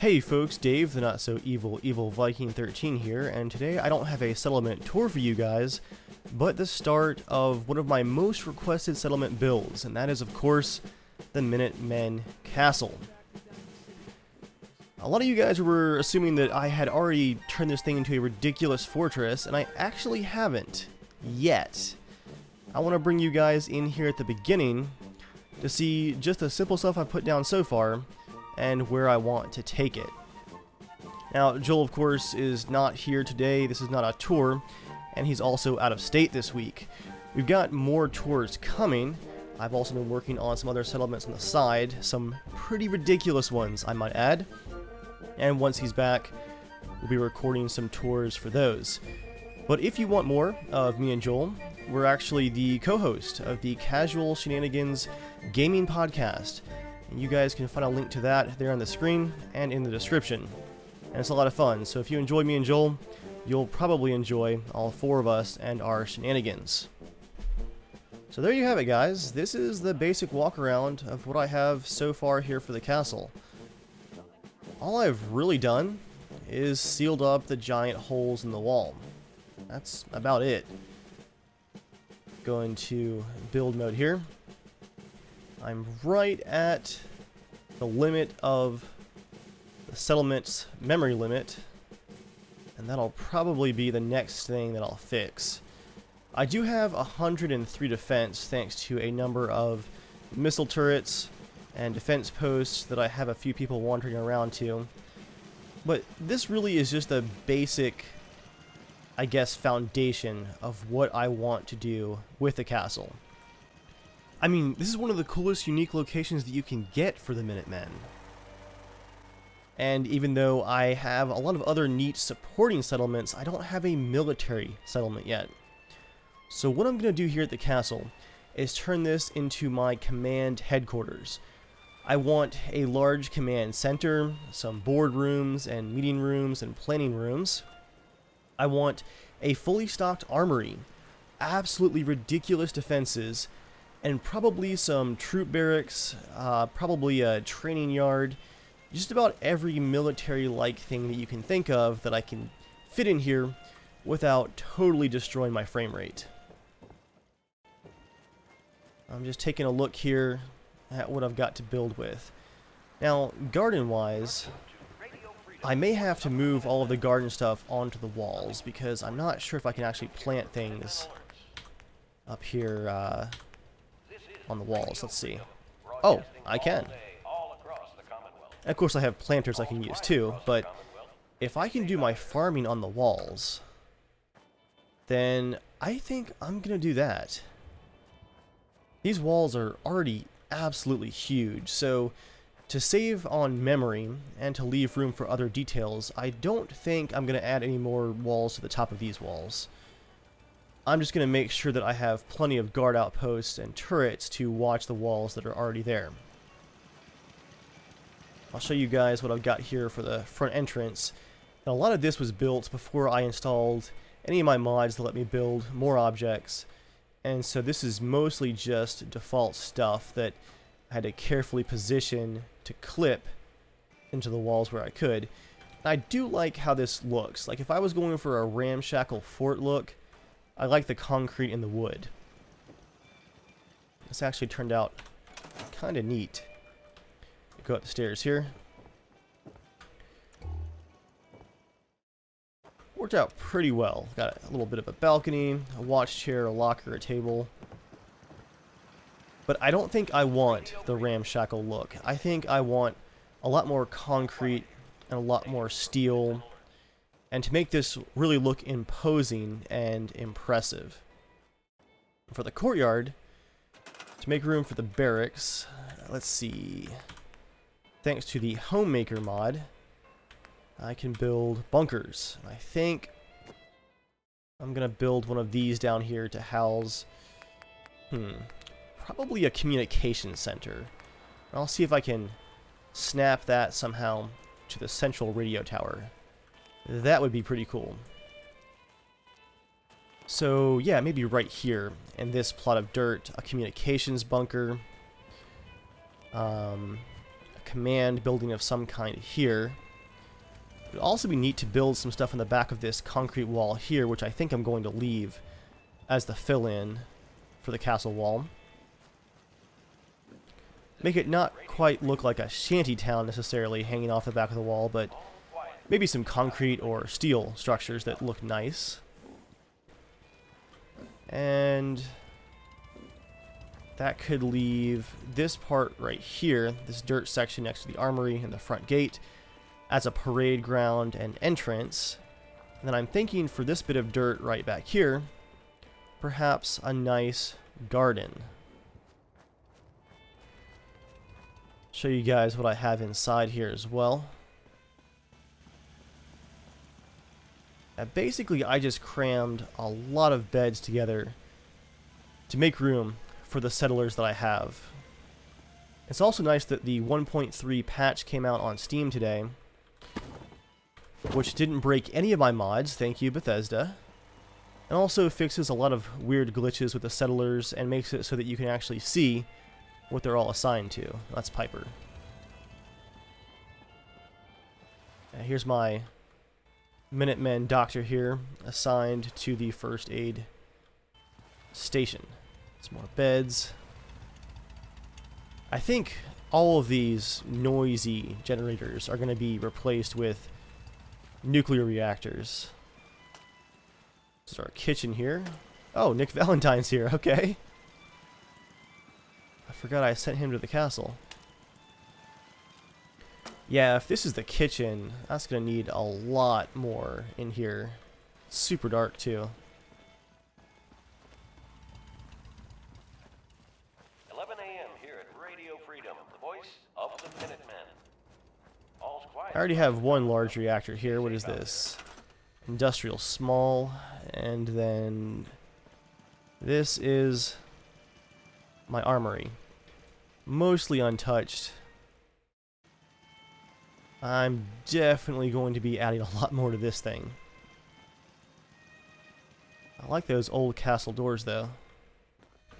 Hey folks, Dave, the not so evil EvilViking13 here, and today I don't have a settlement tour for you guys, but the start of one of my most requested settlement builds, and that is of course the Minutemen Castle. A lot of you guys were assuming that I had already turned this thing into a ridiculous fortress, and I actually haven't yet. I want to bring you guys in here at the beginning to see just the simple stuff I've put down so far and where I want to take it. Now, Joel, of course, is not here today. This is not a tour, and he's also out of state this week. We've got more tours coming. I've also been working on some other settlements on the side, some pretty ridiculous ones, I might add. And once he's back, we'll be recording some tours for those. But if you want more of me and Joel, we're actually the co-host of the Casual Shenanigans Gaming Podcast. And you guys can find a link to that there on the screen and in the description. And it's a lot of fun, so if you enjoy me and Joel, you'll probably enjoy all four of us and our shenanigans. So there you have it, guys. This is the basic walk around of what I have so far here for the castle. All I've really done is sealed up the giant holes in the wall. That's about it. Going to build mode here. I'm right at the limit of the settlement's memory limit, and that'll probably be the next thing that I'll fix. I do have 103 defense thanks to a number of missile turrets and defense posts that I have a few people wandering around to, but this really is just a basic, I guess, foundation of what I want to do with the castle. I mean, this is one of the coolest unique locations that you can get for the Minutemen. And even though I have a lot of other neat supporting settlements, I don't have a military settlement yet. So what I'm going to do here at the castle is turn this into my command headquarters. I want a large command center, some boardrooms and meeting rooms and planning rooms. I want a fully stocked armory, absolutely ridiculous defenses, and probably some troop barracks, probably a training yard, just about every military-like thing that you can think of that I can fit in here without totally destroying my frame rate. I'm just taking a look here at what I've got to build with. Now, garden-wise, I may have to move all of the garden stuff onto the walls because I'm not sure if I can actually plant things up here on the walls. Let's see. Oh, I can. And of course I have planters I can use too, but if I can do my farming on the walls, then I think I'm gonna do that. These walls are already absolutely huge, so to save on memory and to leave room for other details, I don't think I'm gonna add any more walls to the top of these walls. I'm just going to make sure that I have plenty of guard outposts and turrets to watch the walls that are already there. I'll show you guys what I've got here for the front entrance. Now, a lot of this was built before I installed any of my mods that let me build more objects, and so this is mostly just default stuff that I had to carefully position to clip into the walls where I could. I do like how this looks. Like if I was going for a ramshackle fort look, I like the concrete and the wood. This actually turned out kind of neat. Go up the stairs here. Worked out pretty well. Got a little bit of a balcony, a watch chair, a locker, a table. But I don't think I want the ramshackle look. I think I want a lot more concrete and a lot more steel, and to make this really look imposing and impressive. For the courtyard, to make room for the barracks, let's see. Thanks to the homemaker mod, I can build bunkers. I think I'm gonna build one of these down here to house, probably a communication center. I'll see if I can snap that somehow to the central radio tower. That would be pretty cool. So yeah, maybe right here in this plot of dirt, a communications bunker, a command building of some kind here. It would also be neat to build some stuff in the back of this concrete wall here, which I think I'm going to leave as the fill-in for the castle wall. Make it not quite look like a shanty town necessarily hanging off the back of the wall, but maybe some concrete or steel structures that look nice. And that could leave this part right here, this dirt section next to the armory and the front gate, as a parade ground and entrance. And then I'm thinking for this bit of dirt right back here, perhaps a nice garden. Show you guys what I have inside here as well. Basically, I just crammed a lot of beds together to make room for the settlers that I have. It's also nice that the 1.3 patch came out on Steam today, which didn't break any of my mods, thank you Bethesda, and also fixes a lot of weird glitches with the settlers and makes it so that you can actually see what they're all assigned to. That's Piper. Here's my Minutemen doctor here, assigned to the first aid station. Some more beds. I think all of these noisy generators are going to be replaced with nuclear reactors. This is our kitchen here. Oh, Nick Valentine's here, okay. I forgot I sent him to the castle. Yeah, if this is the kitchen, that's going to need a lot more in here. It's super dark, too. 11 a.m. here at Radio Freedom, the voice of the Minutemen. All's quiet. I already have one large reactor here. What is this? Industrial small. And then this is my armory. Mostly untouched. I'm definitely going to be adding a lot more to this thing. I like those old castle doors, though. I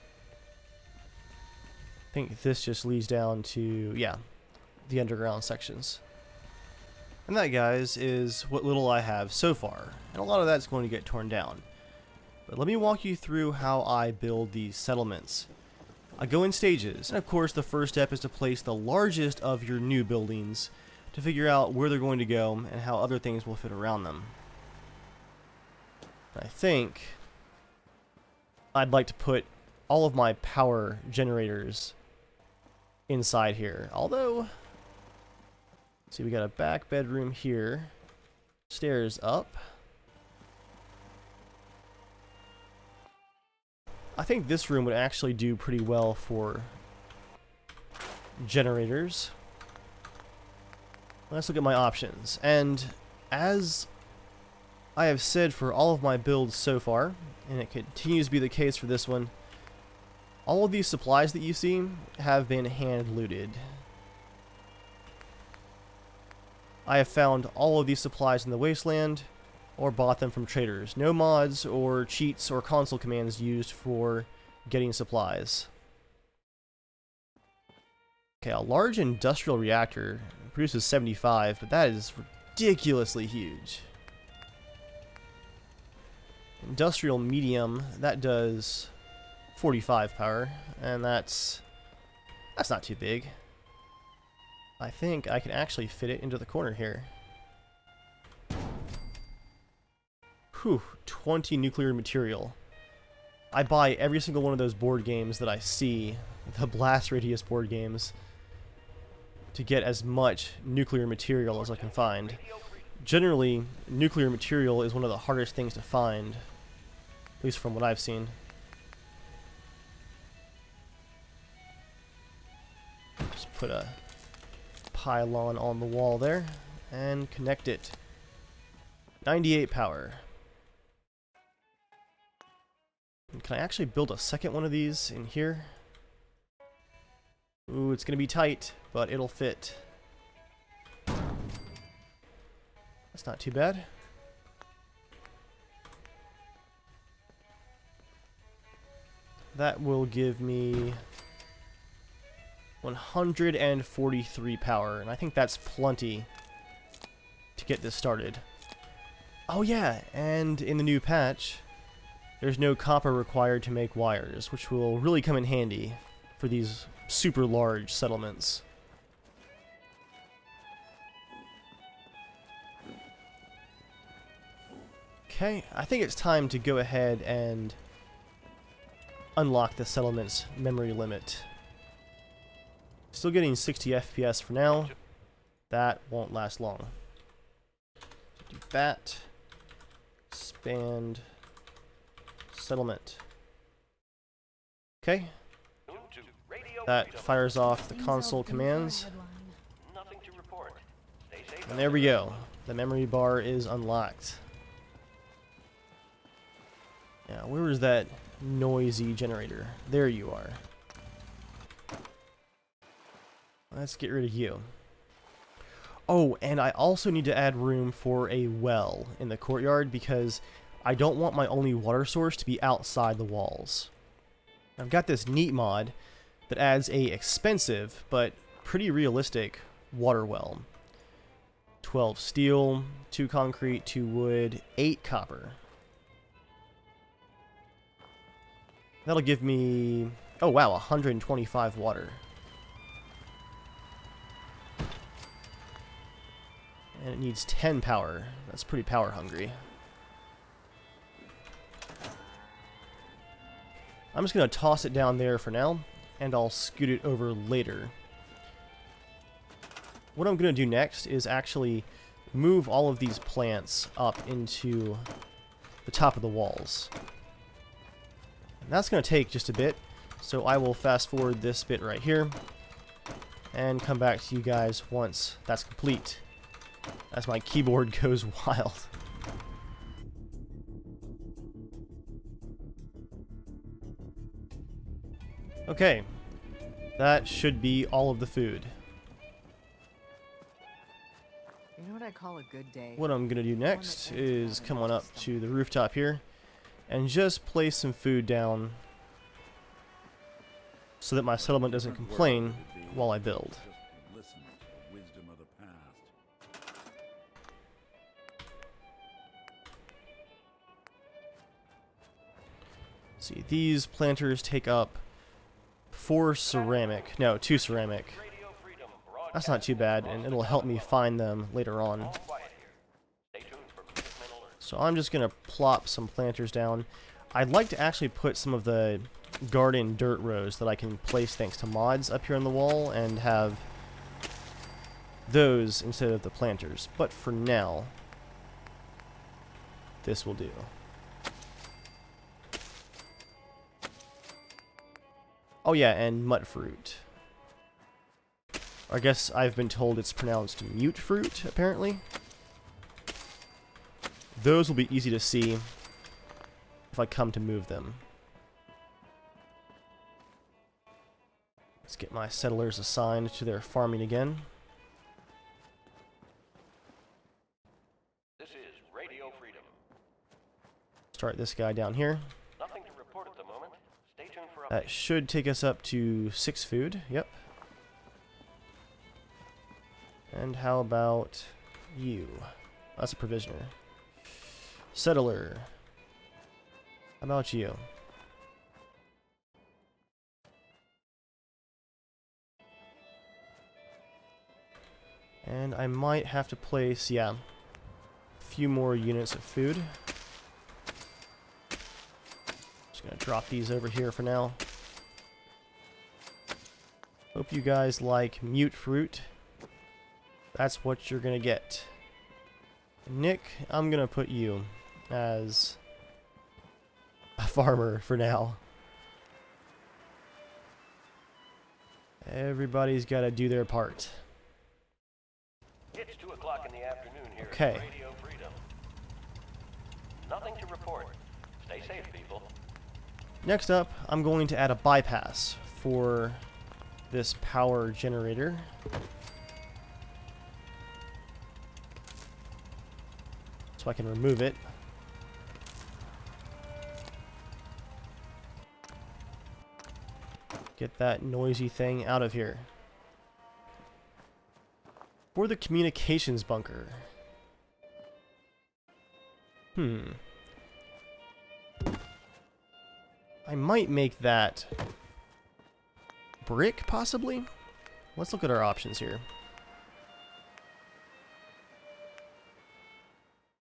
think this just leads down to, yeah, the underground sections. And that, guys, is what little I have so far. And a lot of that's going to get torn down. But let me walk you through how I build these settlements. I go in stages, and of course the first step is to place the largest of your new buildings to figure out where they're going to go and how other things will fit around them. I think I'd like to put all of my power generators inside here. Although, see, we got a back bedroom here, stairs up. I think this room would actually do pretty well for generators. Let's look at my options. And as I have said for all of my builds so far, and it continues to be the case for this one, all of these supplies that you see have been hand looted. I have found all of these supplies in the wasteland or bought them from traders. No mods or cheats or console commands used for getting supplies. Okay, a large industrial reactor produces 75, but that is ridiculously huge. Industrial medium, that does 45 power, and that's not too big. I think I can actually fit it into the corner here. Whew, 20 nuclear material. I buy every single one of those board games that I see, the blast radius board games, to get as much nuclear material as I can find. Generally, nuclear material is one of the hardest things to find, at least from what I've seen. Just put a pylon on the wall there and connect it. 98 power. Can I actually build a second one of these in here? Ooh, it's gonna be tight, but it'll fit. That's not too bad. That will give me 143 power, and I think that's plenty to get this started. Oh yeah, and in the new patch, there's no copper required to make wires, which will really come in handy for these super large settlements. Okay, I think it's time to go ahead and unlock the settlement's memory limit. Still getting 60 FPS for now. That won't last long. Do that. Expand settlement. Okay. That fires off the console commands. And there we go. The memory bar is unlocked. Now, where is that noisy generator? There you are. Let's get rid of you. Oh, and I also need to add room for a well in the courtyard because I don't want my only water source to be outside the walls. I've got this neat mod that adds a expensive but pretty realistic water well. 12 steel, 2 concrete, 2 wood, 8 copper. That'll give me, oh wow, 125 water. And it needs 10 power. That's pretty power hungry. I'm just going to toss it down there for now, and I'll scoot it over later. What I'm going to do next is actually move all of these plants up into the top of the walls. And that's going to take just a bit, so I will fast forward this bit right here and come back to you guys once that's complete, as my keyboard goes wild. Okay, that should be all of the food. You know what I call a good day? What I'm going to do next is come on up to the rooftop here and just place some food down so that my settlement doesn't complain while I build. See, these planters take up 2 ceramic. That's not too bad, and it'll help me find them later on. So I'm just going to plop some planters down. I'd like to actually put some of the garden dirt rows that I can place thanks to mods up here on the wall and have those instead of the planters. But for now, this will do. Oh yeah, and mut fruit. I guess I've been told it's pronounced mute fruit, apparently. Those will be easy to see if I come to move them. Let's get my settlers assigned to their farming again. This is Radio Freedom. Start this guy down here. Nothing to report at the moment. Stay tuned for That should take us up to 6 food. Yep. And how about you? That's a provisioner. Settler. How about you? And I might have to place, yeah, a few more units of food. Just gonna drop these over here for now. Hope you guys like mute fruit. That's what you're gonna get. Nick, I'm gonna put you as a farmer for now. Everybody's gotta do their part. It's 2 o'clock in the afternoon here Okay. at Radio Freedom. Nothing to report. Stay safe, people. Next up, I'm going to add a bypass for this power generator. So I can remove it. Get that noisy thing out of here. For the communications bunker, I might make that brick, possibly? Let's look at our options here.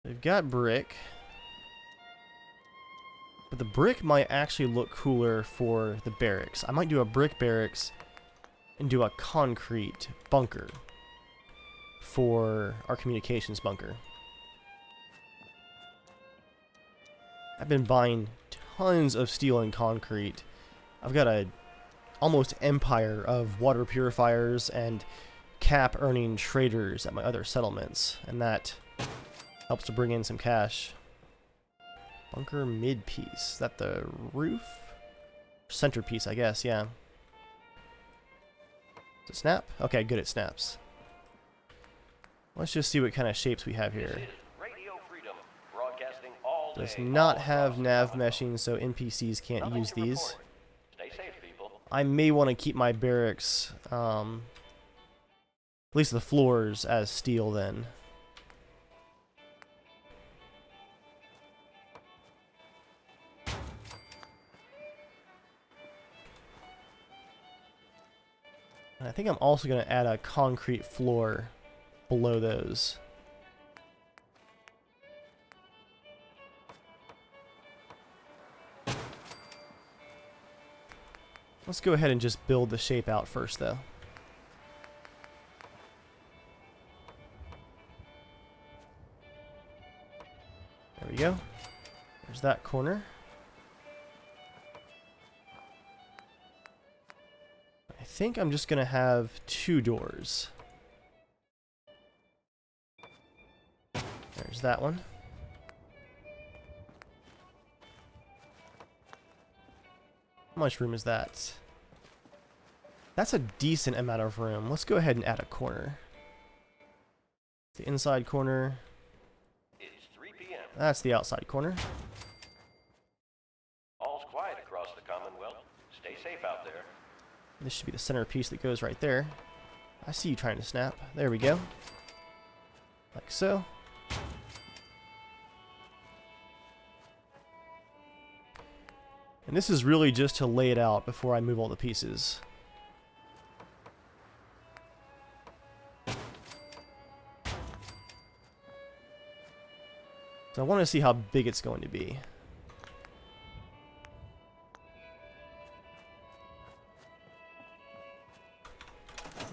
We've got brick. But the brick might actually look cooler for the barracks. I might do a brick barracks and do a concrete bunker for our communications bunker. I've been buying tons of steel and concrete. I've got a almost empire of water purifiers and cap earning traders at my other settlements, and that helps to bring in some cash. Bunker mid piece. Is that the roof? Centerpiece, I guess, yeah. Does it snap? Okay, good, it snaps. Let's just see what kind of shapes we have here. Does not have nav meshing, so NPCs can't use these. I may want to keep my barracks, at least the floors, as steel then. And I think I'm also going to add a concrete floor below those. Let's go ahead and just build the shape out first, though. There we go. There's that corner. I think I'm just going to have 2 doors. There's that one. How much room is that? That's a decent amount of room. Let's go ahead and add a corner. The inside corner. It's 3 p.m. That's the outside corner. All's quiet across the Commonwealth. Stay safe out there. This should be the centerpiece that goes right there. I see you trying to snap. There we go. Like so. And this is really just to lay it out before I move all the pieces. So I want to see how big it's going to be.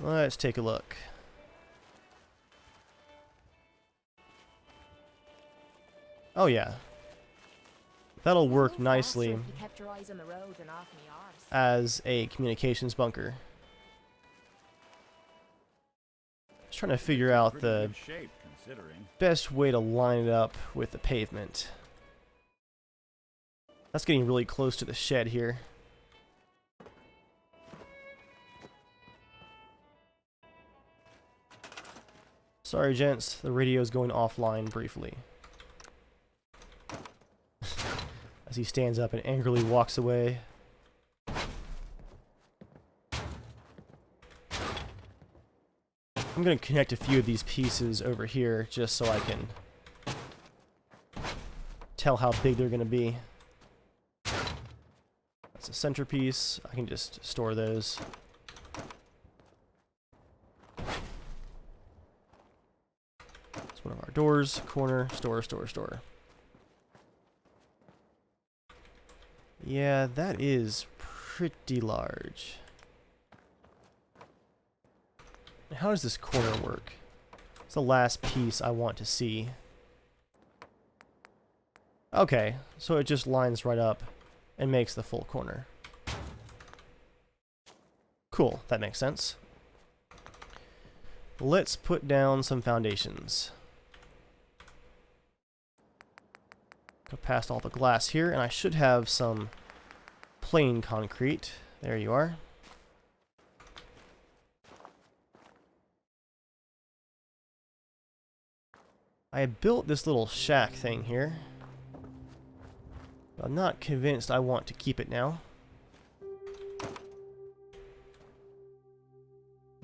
Let's take a look. Oh yeah. That'll work nicely as a communications bunker. Just trying to figure out the best way to line it up with the pavement. That's getting really close to the shed here. Sorry, gents, the radio's going offline briefly. As he stands up and angrily walks away. I'm going to connect a few of these pieces over here just so I can tell how big they're going to be. That's a centerpiece. I can just store those. It's one of our doors. Corner, store, store, store. Yeah, that is pretty large. How does this corner work? It's the last piece I want to see. Okay, so it just lines right up and makes the full corner. Cool, that makes sense. Let's put down some foundations. Go past all the glass here, and I should have some plain concrete. There you are. I built this little shack thing here. I'm not convinced I want to keep it now.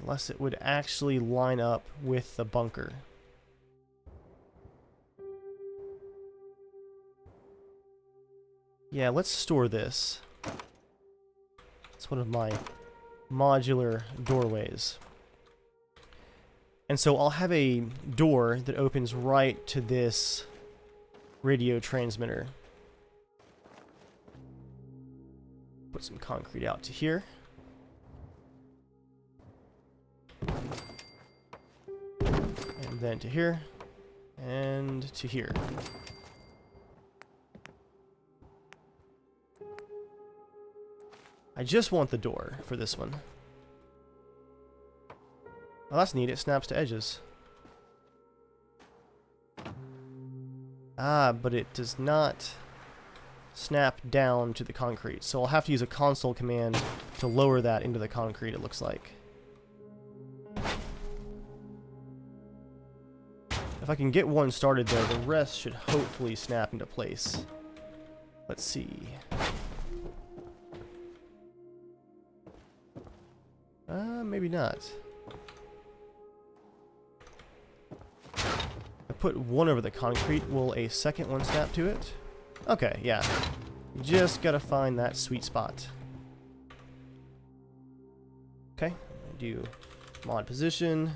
Unless it would actually line up with the bunker. Yeah, let's store this. It's one of my modular doorways. And so I'll have a door that opens right to this radio transmitter. Put some concrete out to here. And then to here. And to here. I just want the door for this one. Oh, that's neat. It snaps to edges. Ah, but it does not snap down to the concrete. So I'll have to use a console command to lower that into the concrete, it looks like. If I can get one started though, the rest should hopefully snap into place. Let's see. Maybe not. I put one over the concrete. Will a second one snap to it? Okay, yeah. Just gotta find that sweet spot. Okay, do mod position,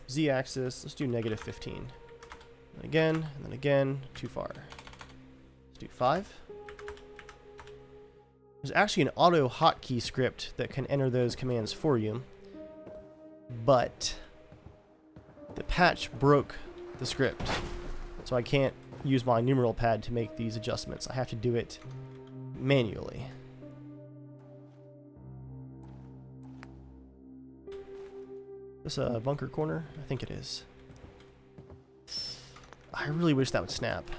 z-axis. Let's do -15. And then again, too far. Let's do 5. There's actually an auto hotkey script that can enter those commands for you, but the patch broke the script, so I can't use my numeral pad to make these adjustments. I have to do it manually. This a bunker corner? I think it is. I really wish that would snap.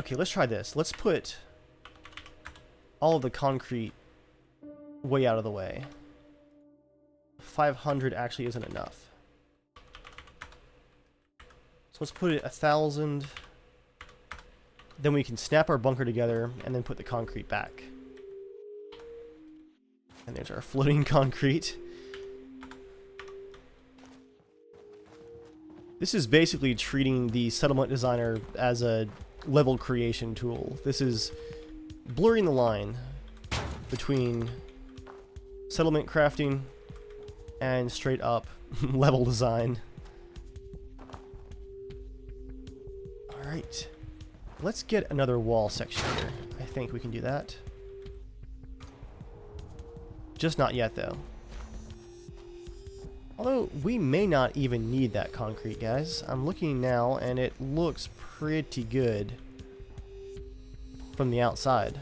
Okay, let's try this. Let's put all of the concrete way out of the way. 500 actually isn't enough. So let's put it 1,000. Then we can snap our bunker together and then put the concrete back. And there's our floating concrete. This is basically treating the settlement designer as a level creation tool. This is blurring the line between settlement crafting and straight up level design. Alright. Let's get another wall section here. I think we can do that. Just not yet, though. Although, we may not even need that concrete, guys. I'm looking now, and it looks pretty good from the outside.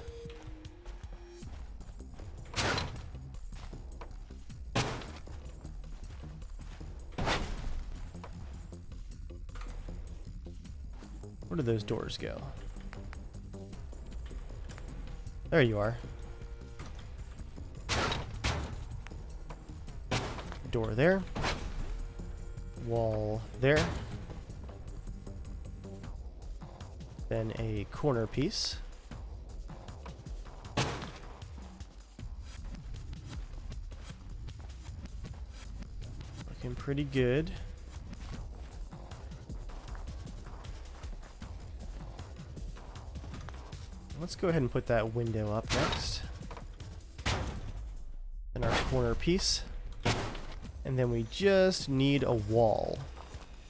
Where do those doors go? There you are. Door there. Wall there. Then a corner piece. Looking pretty good. Let's go ahead and put that window up next. Then our corner piece. And then we just need a wall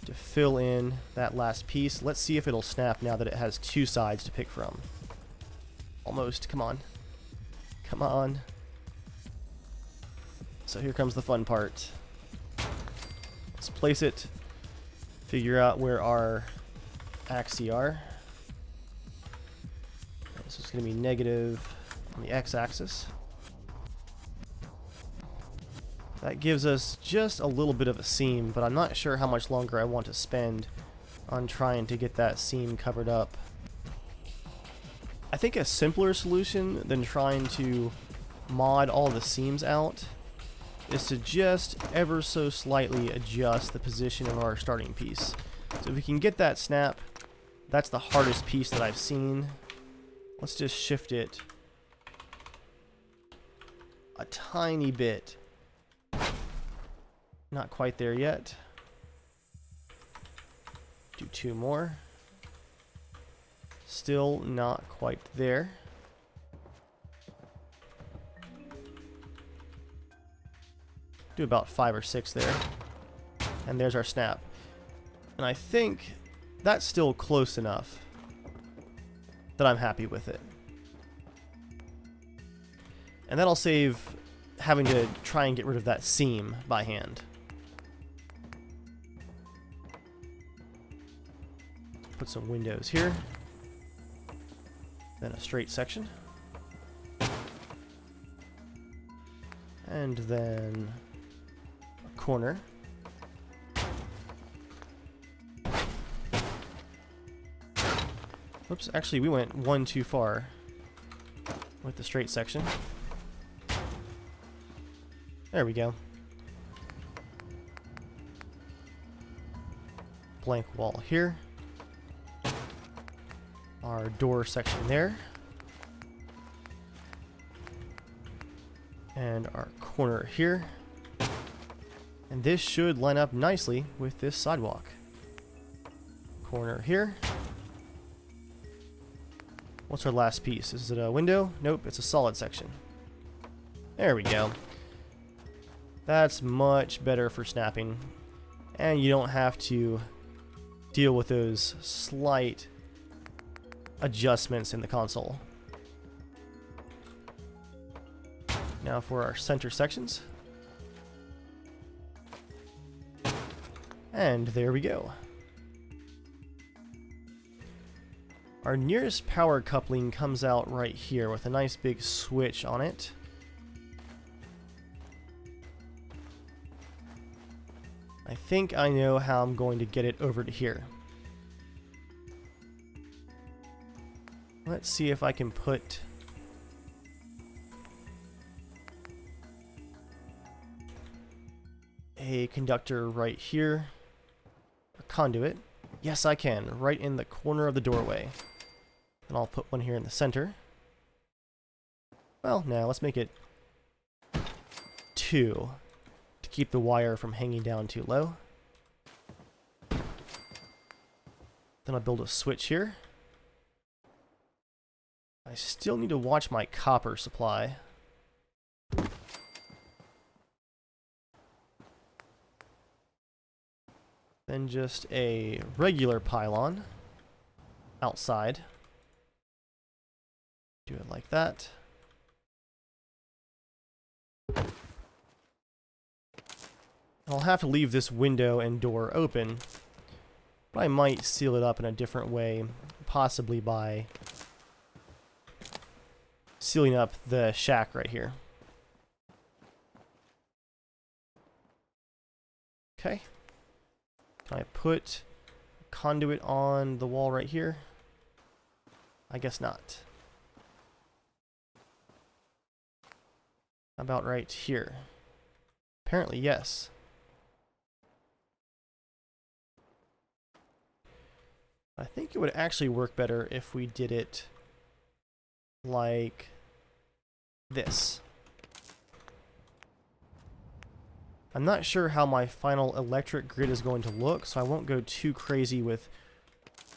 to fill in that last piece. Let's see if it'll snap now that it has two sides to pick from. Almost. Come on. Come on. So here comes the fun part. Let's place it. Figure out where our axes are. So it's going to be negative on the x-axis. That gives us just a little bit of a seam, but I'm not sure how much longer I want to spend on trying to get that seam covered up. I think a simpler solution than trying to mod all the seams out is to just ever so slightly adjust the position of our starting piece. So if we can get that snap, that's the hardest piece that I've seen. Let's just shift it a tiny bit. Not quite there yet. Do two more. Still not quite there. Do about 5 or 6 there. And there's our snap. And I think that's still close enough that I'm happy with it. And that'll save having to try and get rid of that seam by hand. Put some windows here. Then a straight section. And then a corner. Whoops, actually we went one too far with the straight section. There we go. Blank wall here. Our door section there. And our corner here. And this should line up nicely with this sidewalk. Corner here. What's our last piece? Is it a window? Nope, it's a solid section. There we go. That's much better for snapping. And you don't have to deal with those slight adjustments in the console. Now for our center sections. And there we go. Our nearest power coupling comes out right here with a nice big switch on it. I think I know how I'm going to get it over to here. Let's see if I can put a conductor right here. A conduit. Yes, I can. Right in the corner of the doorway. And I'll put one here in the center. Well, now let's make it 2 to keep the wire from hanging down too low. Then I'll build a switch here. I still need to watch my copper supply. Then just a regular pylon outside. Do it like that. I'll have to leave this window and door open, but I might seal it up in a different way, possibly by sealing up the shack right here. Okay. Can I put a conduit on the wall right here? I guess not. How about right here? Apparently, yes. I think it would actually work better if we did it like this. I'm not sure how my final electric grid is going to look, so I won't go too crazy with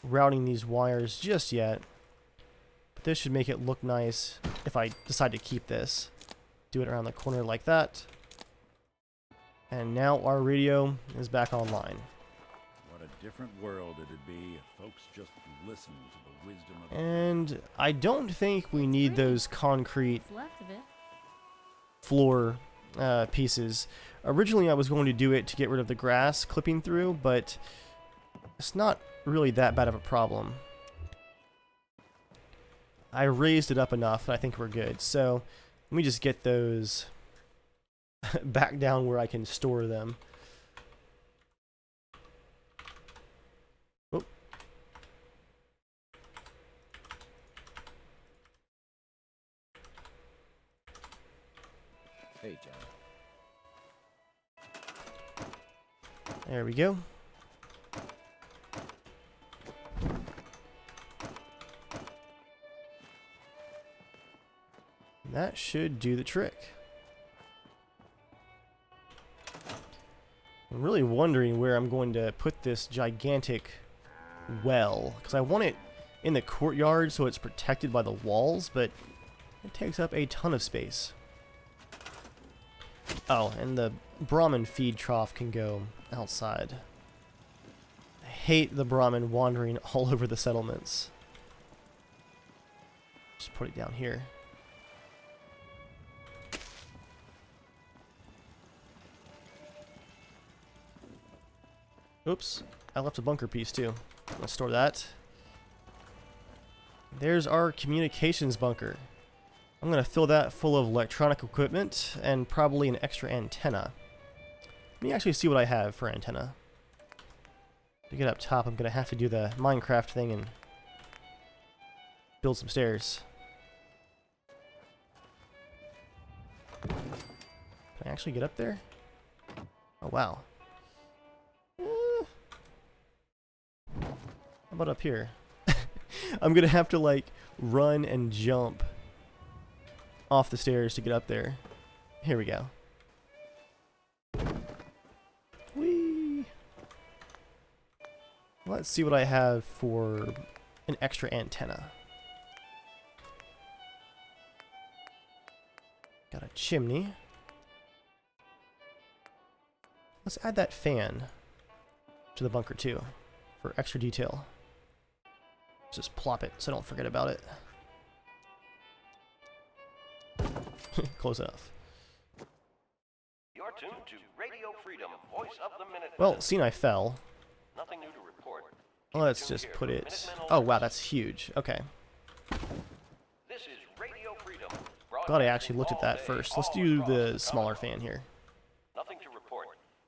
routing these wires just yet. But this should make it look nice if I decide to keep this. Do it around the corner like that. And now our radio is back online. What a different world it'd be if folks just listened to the wisdom of... And I don't think we need those concrete floor pieces. Originally I was going to do it to get rid of the grass clipping through, but it's not really that bad of a problem. I raised it up enough and I think we're good. So let me just get those back down where I can store them. Oh. Hey, John. There we go. That should do the trick. I'm really wondering where I'm going to put this gigantic well, because I want it in the courtyard so it's protected by the walls, but it takes up a ton of space. Oh, and the Brahmin feed trough can go outside. I hate the Brahmin wandering all over the settlements. Just put it down here. Oops, I left a bunker piece too. Let's store that. There's our communications bunker. I'm going to fill that full of electronic equipment and probably an extra antenna. Let me actually see what I have for antenna. To get up top, I'm going to have to do the Minecraft thing and build some stairs. Can I actually get up there? Oh, wow. How about up here? I'm gonna have to like run and jump off the stairs to get up there. Here we go. Whee! Let's see what I have for an extra antenna. Got a chimney. Let's add that fan to the bunker too for extra detail. Just plop it so I don't forget about it. Close enough. You're tuned to Radio Freedom, voice of the Minutemen. Well, seeing I fell, Nothing new to report. let's just put it... Oh wow, that's huge. Okay. This is Radio Freedom. Glad I actually looked at that all day, first. Let's all do across the the smaller Commonwealth. fan here. Nothing to report.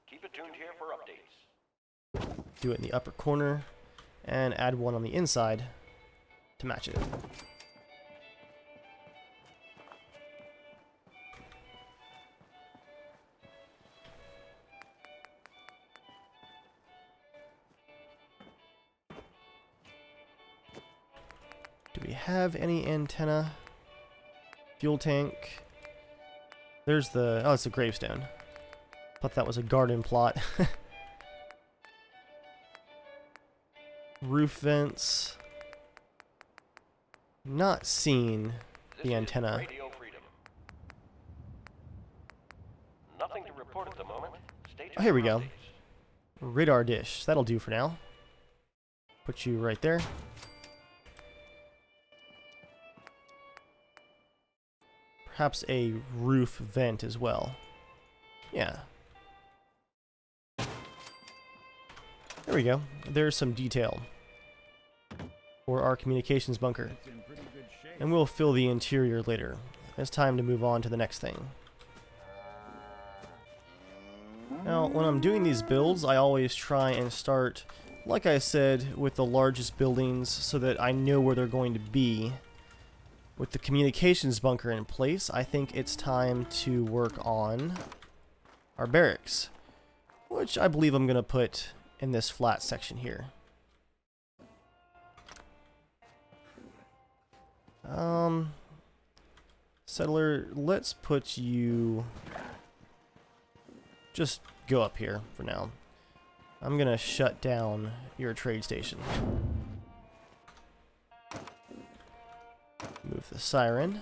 Keep it tuned here for updates. Do it in the upper corner and add one on the inside to match it. Do we have any antenna? Fuel tank. There's the... Oh, it's a gravestone. Thought that was a garden plot. Roof vents. Not seeing This the is antenna. Radio Freedom. Nothing to report at the moment. Stay tuned Oh, here we for go. updates. Radar dish. That'll do for now. Put you right there. Perhaps a roof vent as well. Yeah. There we go. There's some detail for our communications bunker. It's in pretty good shape. And we'll fill the interior later. It's time to move on to the next thing. Now, when I'm doing these builds, I always try and start, like I said, with the largest buildings so that I know where they're going to be. With the communications bunker in place, I think it's time to work on our barracks, which I believe I'm going to put in this flat section here. Settler, let's put you... Just go up here for now. I'm gonna shut down your trade station. Move the siren.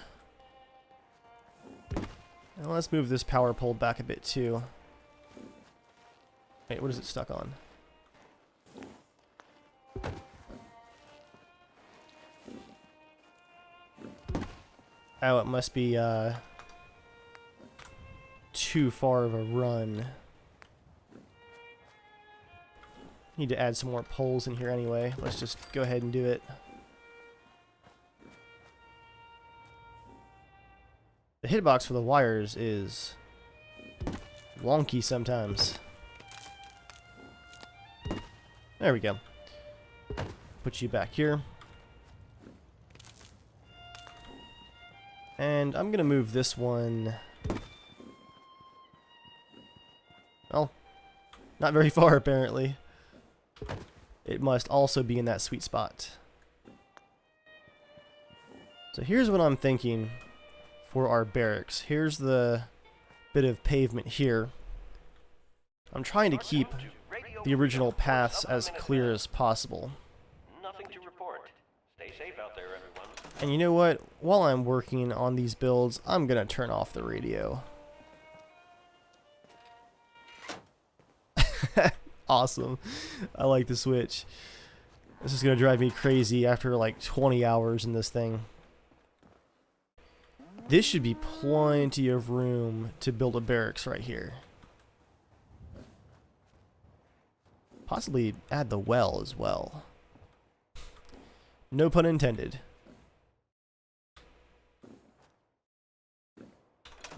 And let's move this power pole back a bit too. Wait, what is it stuck on? Oh, it must be too far of a run. Need to add some more poles in here anyway. Let's just go ahead and do it. The hitbox for the wires is wonky sometimes. There we go. Put you back here. And I'm gonna move this one... Well, not very far apparently. It must also be in that sweet spot. So here's what I'm thinking for our barracks. Here's the bit of pavement here. I'm trying to keep the original paths as clear as possible. Nothing to report. Stay And you know what? While I'm working on these builds, I'm going to turn off the radio. Awesome. I like the switch. This is going to drive me crazy after like 20 hours in this thing. This should be plenty of room to build a barracks right here. Possibly add the well as well. No pun intended.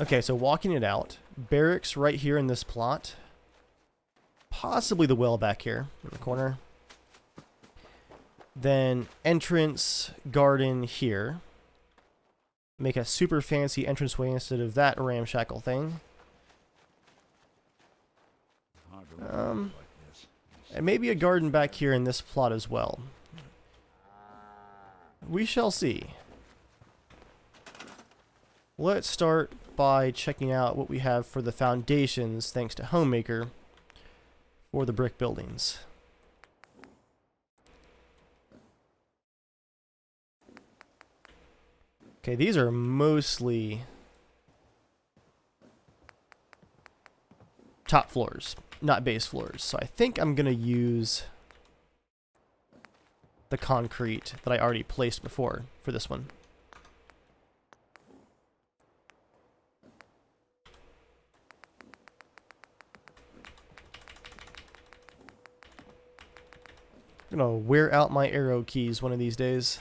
Okay, so walking it out. Barracks right here in this plot. Possibly the well back here in the corner. Then entrance garden here. Make a super fancy entranceway instead of that ramshackle thing. And maybe a garden back here in this plot as well. We shall see. Let's start by checking out what we have for the foundations, thanks to Homemaker, for the brick buildings. Okay, these are mostly top floors, not base floors. So I think I'm going to use the concrete that I already placed before for this one. I'm going to wear out my arrow keys one of these days.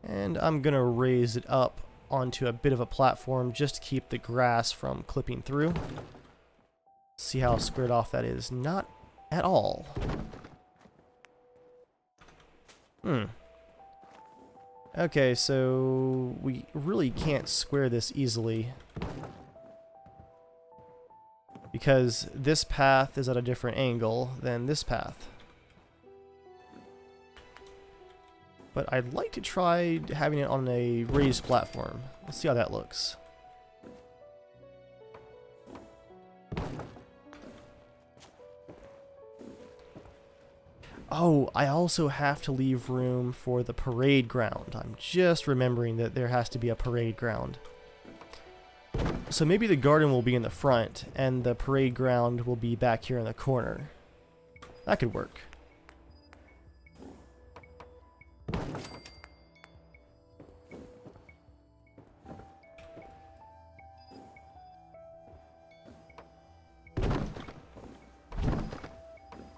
And I'm going to raise it up onto a bit of a platform just to keep the grass from clipping through. See how squared off that is. Not at all. Okay, so we really can't square this easily, because this path is at a different angle than this path. But I'd like to try having it on a raised platform. Let's see how that looks. Oh, I also have to leave room for the parade ground. I'm just remembering that there has to be a parade ground. So maybe the garden will be in the front, and the parade ground will be back here in the corner. That could work.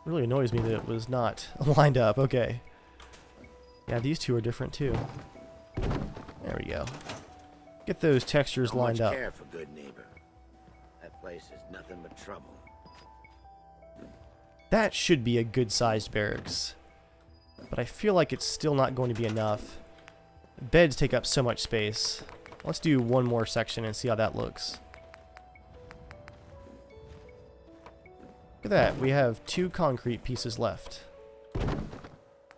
Really annoys me that it was not lined up. Okay. Yeah, these two are different too. There we go. Get those textures lined up. Care for good neighbor. That place is nothing but trouble. That should be a good-sized barracks, but I feel like it's still not going to be enough. Beds take up so much space. Let's do one more section and see how that looks. Look at that, we have 2 concrete pieces left.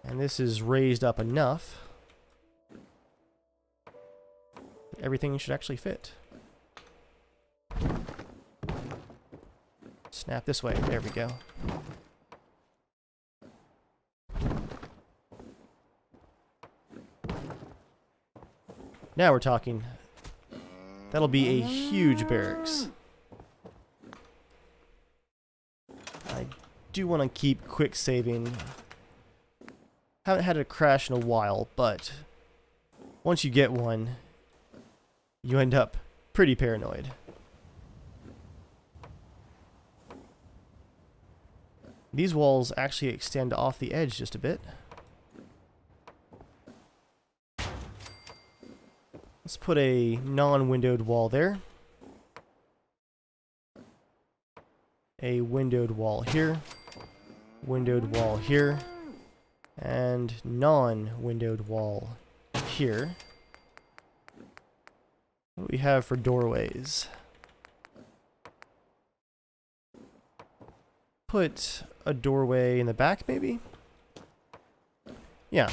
And this is raised up enough. Everything should actually fit. Snap this way, there we go. Now we're talking. That'll be a huge barracks. I do want to keep quick saving. Haven't had a crash in a while, but once you get one, you end up pretty paranoid. These walls actually extend off the edge just a bit. Let's put a non-windowed wall there. A windowed wall here. Windowed wall here. And non-windowed wall here. What do we have for doorways? Put a doorway in the back, maybe? Yeah.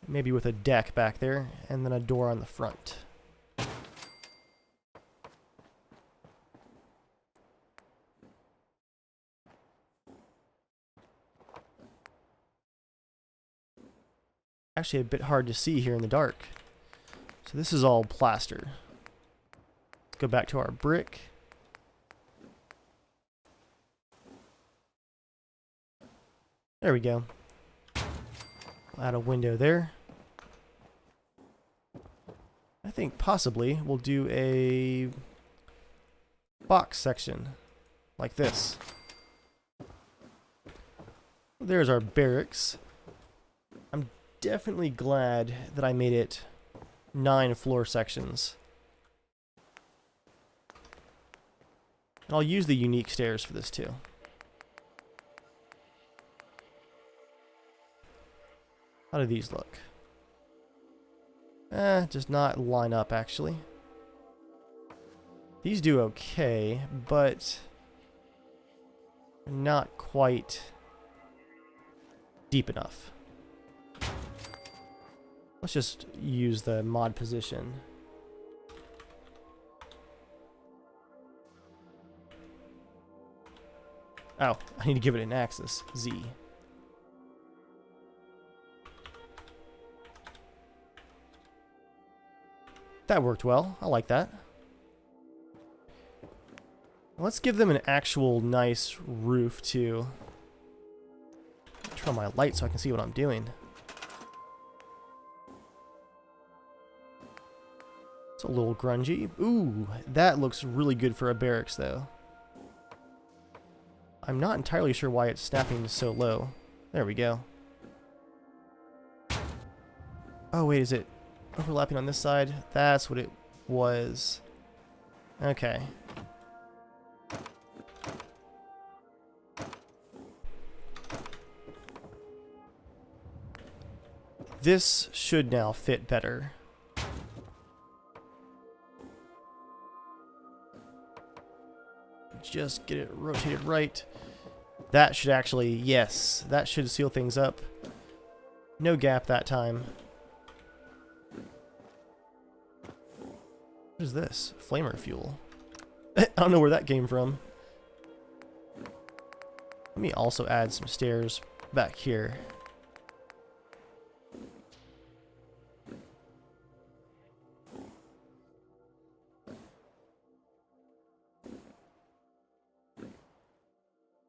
Maybe with a deck back there, and then a door on the front. actually a bit hard to see here in the dark. So this is all plaster. Go back to our brick. There we go. We'll add a window there. I think possibly we'll do a box section like this. There's our barracks. I'm definitely glad that I made it 9 floor sections. And I'll use the unique stairs for this too. How do these look? Just not line up actually. These do okay, but not quite deep enough. Let's just use the mod position. Oh, I need to give it an axis, Z. That worked well. I like that. Let's give them an actual nice roof too. Turn on my light so I can see what I'm doing. It's a little grungy. Ooh, that looks really good for a barracks though. I'm not entirely sure why it's snapping so low. There we go. Oh wait, is it overlapping on this side? That's what it was. Okay. This should now fit better. Just get it rotated right. That should actually, yes, that should seal things up. No gap that time. What is this? Flamer fuel. I don't know where that came from. Let me also add some stairs back here.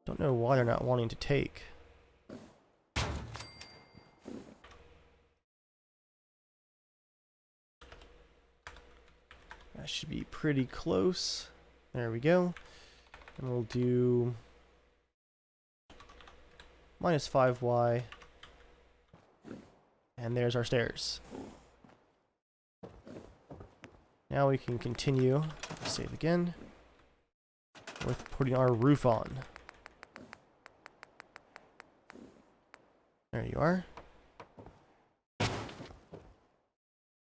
Don't know why they're not wanting to take. That should be pretty close. There we go. And we'll do -5y. And there's our stairs. Now we can continue, save again, with putting our roof on. There you are.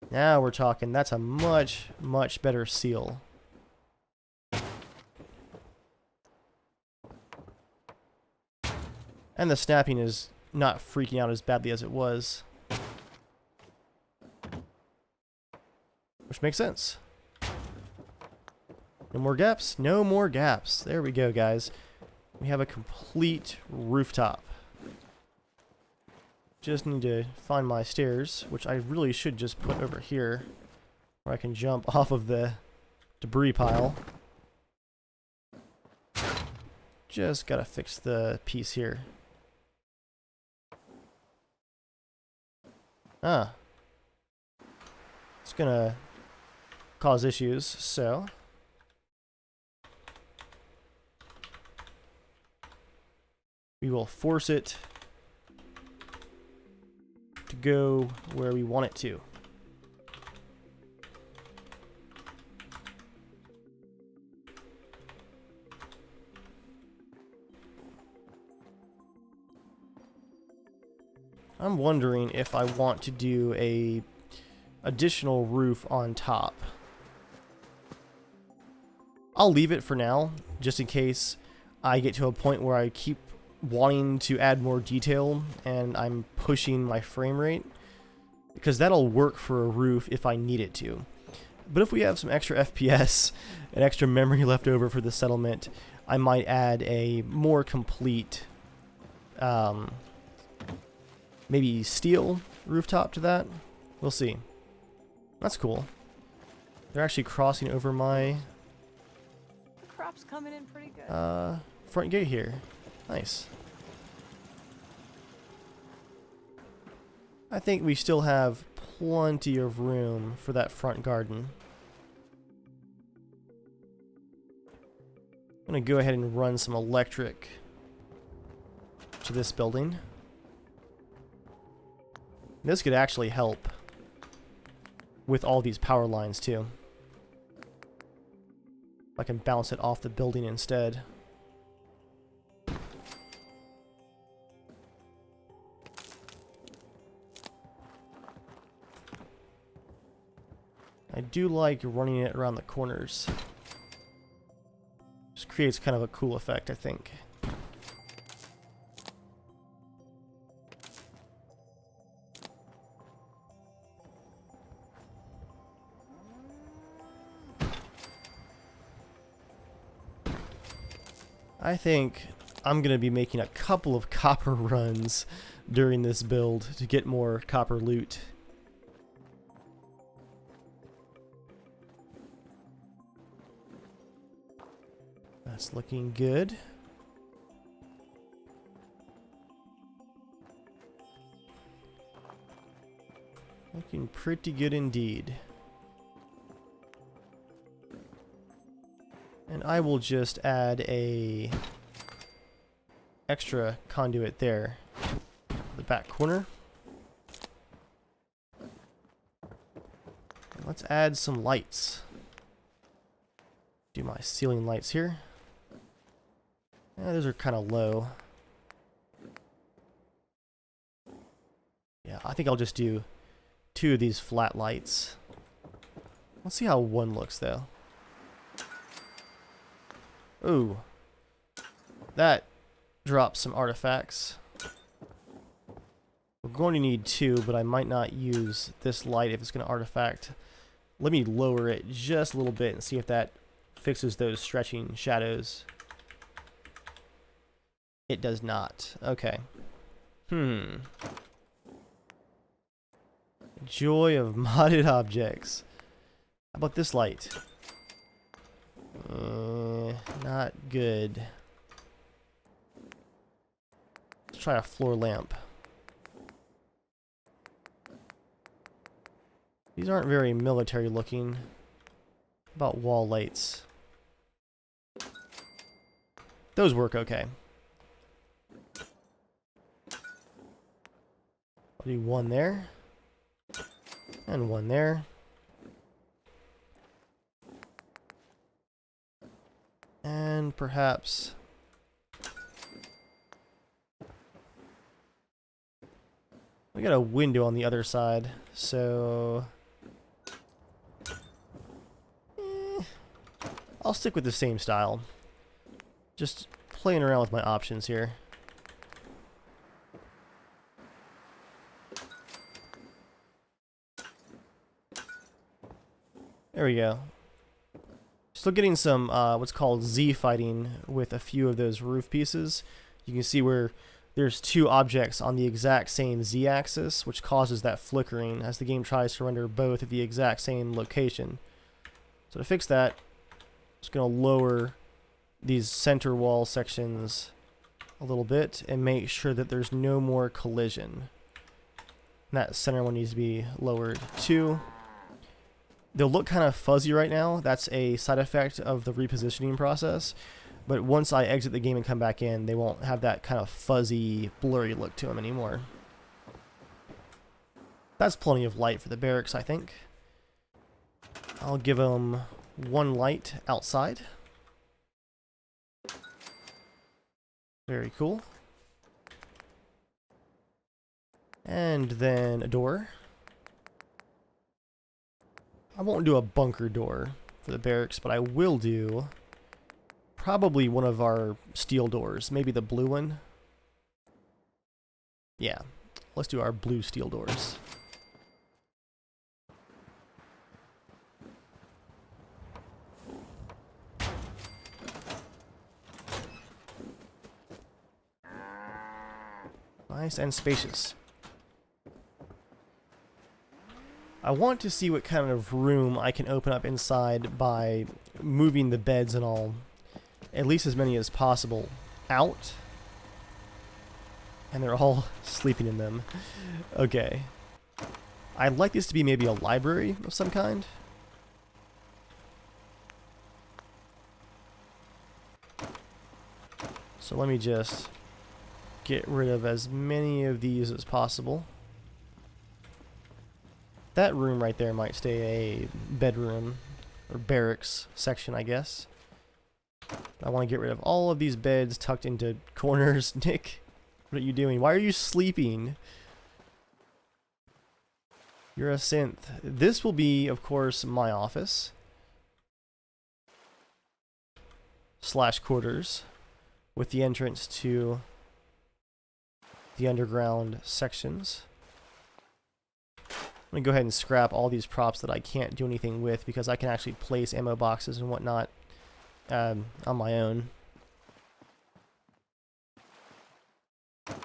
Now we're talking. That's a much, much better seal. And the snapping is not freaking out as badly as it was. Which makes sense. No more gaps? No more gaps. There we go, guys. We have a complete rooftop. Just need to find my stairs, which I really should just put over here, where I can jump off of the debris pile. Just gotta fix the piece here. Ah. It's gonna cause issues, so we will force it to go where we want it to. I'm wondering if I want to do a additional roof on top. I'll leave it for now, just in case I get to a point where I keep wanting to add more detail and I'm pushing my frame rate, because that'll work for a roof if I need it to. But if we have some extra FPS and extra memory left over for the settlement, I might add a more complete maybe steel rooftop to that. We'll see. That's cool. They're actually crossing over my Crop's coming in pretty good. front gate here. Nice. I think we still have plenty of room for that front garden. I'm gonna go ahead and run some electric to this building. This could actually help with all these power lines too. I can bounce it off the building instead. I do like running it around the corners. Just creates kind of a cool effect, I think. I think I'm going to be making a couple of copper runs during this build to get more copper loot. That's looking good. Looking pretty good indeed. And I will just add a extra conduit there, the back corner. And let's add some lights. Do my ceiling lights here. Yeah, those are kind of low. Yeah, I think I'll just do 2 of these flat lights. Let's see how one looks though. Ooh, that drops some artifacts. We're going to need 2, but I might not use this light if it's going to artifact. Let me lower it just a little bit and see if that fixes those stretching shadows. It does not. Okay. Joy of modded objects. How about this light? Not good. Let's try a floor lamp. These aren't very military looking. How about wall lights? Those work okay. I'll do 1 there. And 1 there. And perhaps we got a window on the other side, so I'll stick with the same style. Just playing around with my options here. There we go. Still getting some what's called Z fighting with a few of those roof pieces. You can see where there's 2 objects on the exact same Z axis, which causes that flickering as the game tries to render both at the exact same location. So to fix that, I'm just going to lower these center wall sections a little bit and make sure that there's no more collision. And that center one needs to be lowered too. They'll look kind of fuzzy right now. That's a side effect of the repositioning process. But once I exit the game and come back in, they won't have that kind of fuzzy, blurry look to them anymore. That's plenty of light for the barracks, I think. I'll give them 1 light outside. Very cool. And then a door. I won't do a bunker door for the barracks, but I will do probably one of our steel doors. Maybe the blue one. Yeah, let's do our blue steel doors. Nice and spacious. I want to see what kind of room I can open up inside by moving the beds and all, at least as many as possible, out. And they're all sleeping in them. Okay. I'd like this to be maybe a library of some kind. So let me just get rid of as many of these as possible. That room right there might stay a bedroom, or barracks section, I guess. I want to get rid of all of these beds tucked into corners. Nick, what are you doing? Why are you sleeping? You're a synth. This will be, of course, my office. / quarters. With the entrance to the underground sections. I'm going to go ahead and scrap all these props that I can't do anything with because I can actually place ammo boxes and whatnot on my own.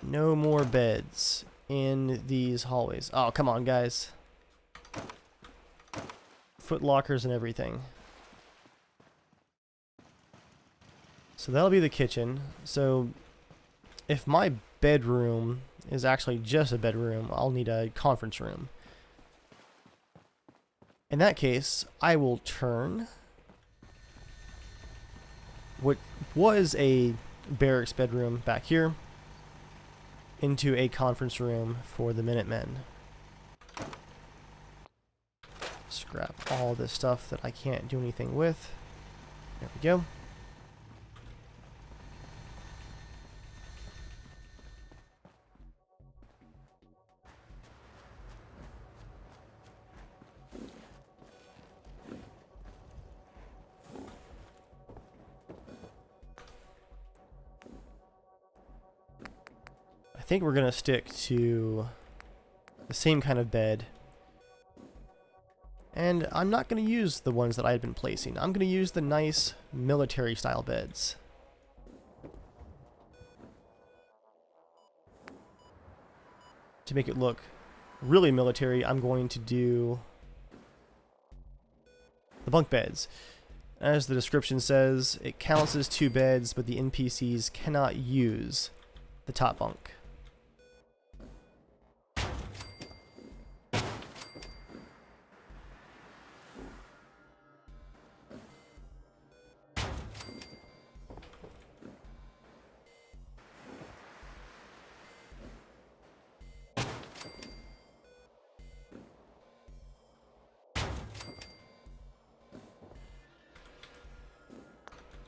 No more beds in these hallways. Oh, come on, guys. Foot lockers and everything. So that'll be the kitchen. So if my bedroom is actually just a bedroom, I'll need a conference room. In that case, I will turn what was a barracks bedroom back here into a conference room for the Minutemen. Scrap all this stuff that I can't do anything with. There we go. I think we're going to stick to the same kind of bed. And I'm not going to use the ones that I had been placing. I'm going to use the nice military style beds. To make it look really military, I'm going to do the bunk beds. As the description says, it counts as 2 beds, but the NPCs cannot use the top bunk.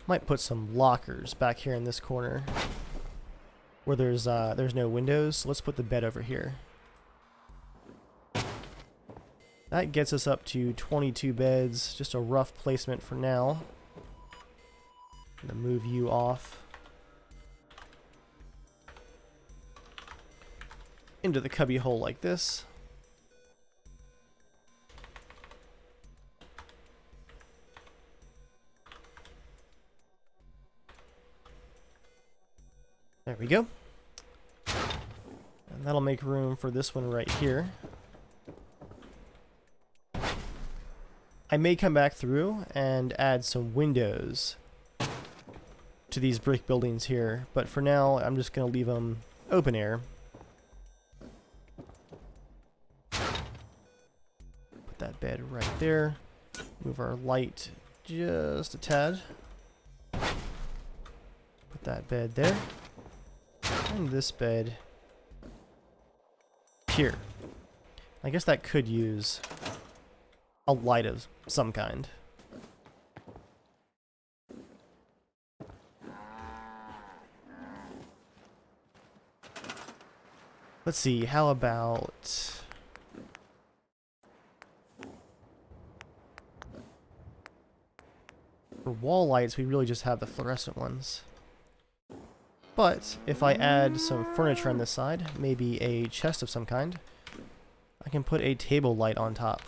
Might put some lockers back here in this corner where there's no windows. Let's put the bed over here. That gets us up to 22 beds. Just a rough placement for now. I'm gonna move you off into the cubby hole like this. There we go. And that'll make room for this one right here. I may come back through and add some windows to these brick buildings here, but for now I'm just going to leave them open air. Put that bed right there. Move our light just a tad. Put that bed there. And this bed here. I guess that could use a light of some kind. Let's see, how about for wall lights, we really just have the fluorescent ones. But if I add some furniture on this side, maybe a chest of some kind, I can put a table light on top.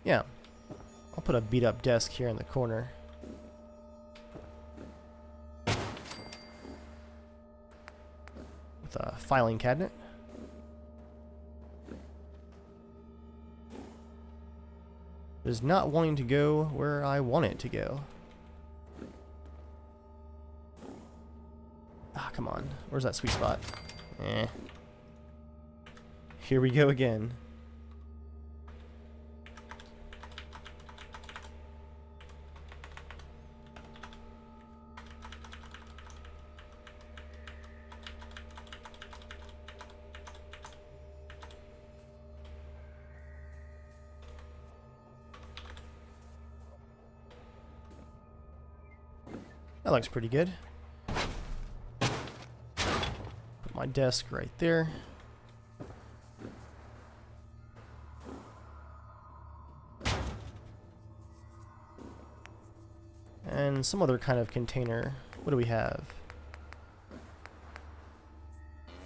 Yeah, I'll put a beat up desk here in the corner. filing cabinet. It is not wanting to go where I want it to go. Ah, come on. Where's that sweet spot? Eh. Here we go again. That looks pretty good. Put my desk right there. And some other kind of container. What do we have?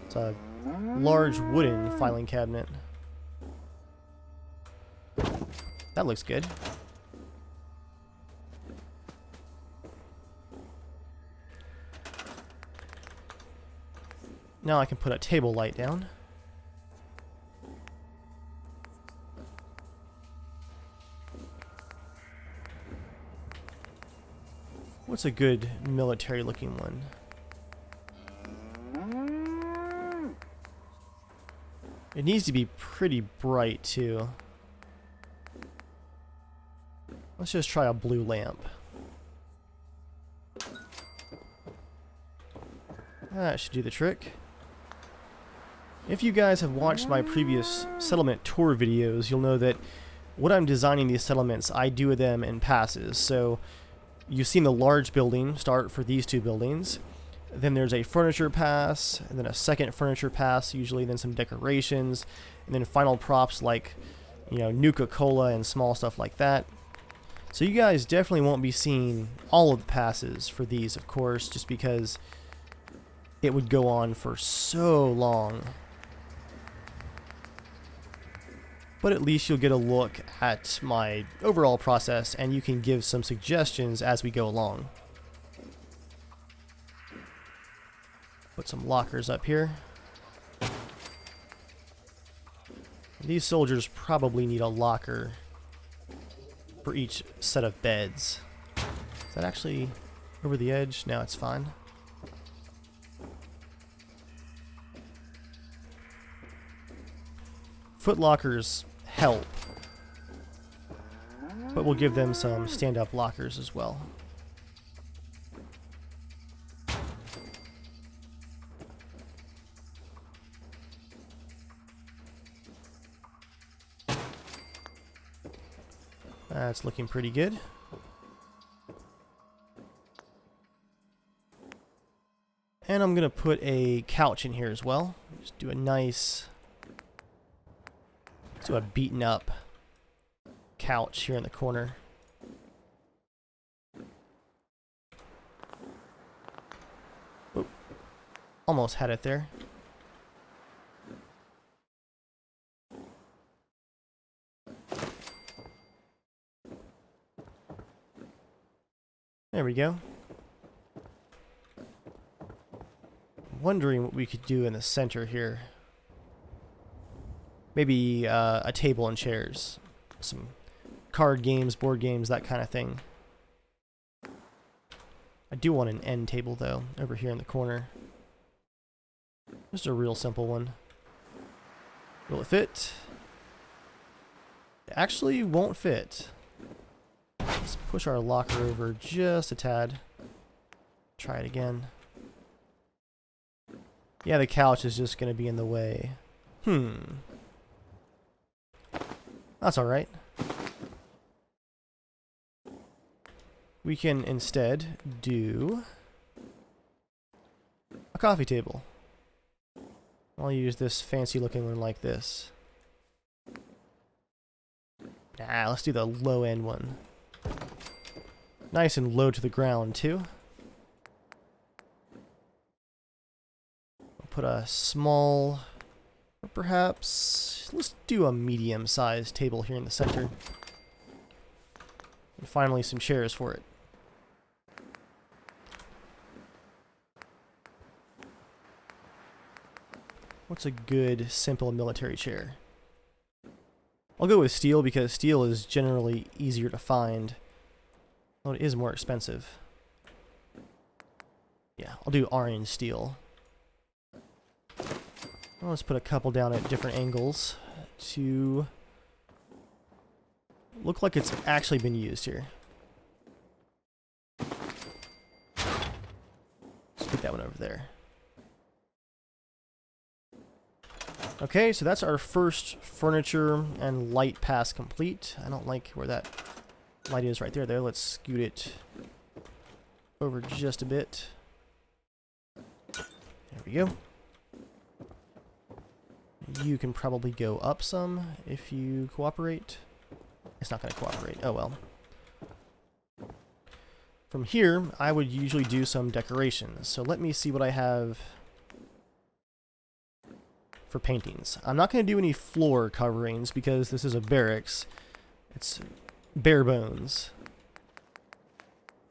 It's a large wooden filing cabinet. That looks good. Now I can put a table light down. What's a good military looking one? It needs to be pretty bright too. Let's just try a blue lamp. That should do the trick. If you guys have watched my previous settlement tour videos, you'll know that when I'm designing these settlements, I do them in passes. So you've seen the large building start for these two buildings. Then there's a furniture pass, and then a second furniture pass, usually then some decorations, and then final props like, you know, Nuka-Cola and small stuff like that. So you guys definitely won't be seeing all of the passes for these, of course, just because it would go on for so long. But at least you'll get a look at my overall process, and you can give some suggestions as we go along. Put some lockers up here. These soldiers probably need a locker for each set of beds. Is that actually over the edge? No, it's fine. Foot lockers help, but we'll give them some stand-up lockers as well. That's looking pretty good. And I'm gonna put a couch in here as well. Just do a nice, do a beaten up couch here in the corner. Oop. Almost had it there. There we go. Wondering what we could do in the center here. Maybe a table and chairs. Some card games, board games, that kind of thing. I do want an end table though, over here in the corner. Just a real simple one. Will it fit? It actually won't fit. Let's push our locker over just a tad. Try it again. Yeah, the couch is just going to be in the way. That's alright. We can instead do a coffee table. I'll use this fancy looking one like this. Nah, let's do the low end one. Nice and low to the ground too. We'll put a small, or perhaps, let's do a medium-sized table here in the center. And finally some chairs for it. What's a good, simple military chair? I'll go with steel because steel is generally easier to find. Though it is more expensive. Yeah, I'll do orange steel. Well, let's put a couple down at different angles to look like it's actually been used here. Let's put that one over there. Okay, so that's our first furniture and light pass complete. I don't like where that light is right there, though. Let's scoot it over just a bit. There we go. You can probably go up some if you cooperate. It's not going to cooperate. Oh well. From here, I would usually do some decorations. So let me see what I have for paintings. I'm not going to do any floor coverings because this is a barracks. It's bare bones.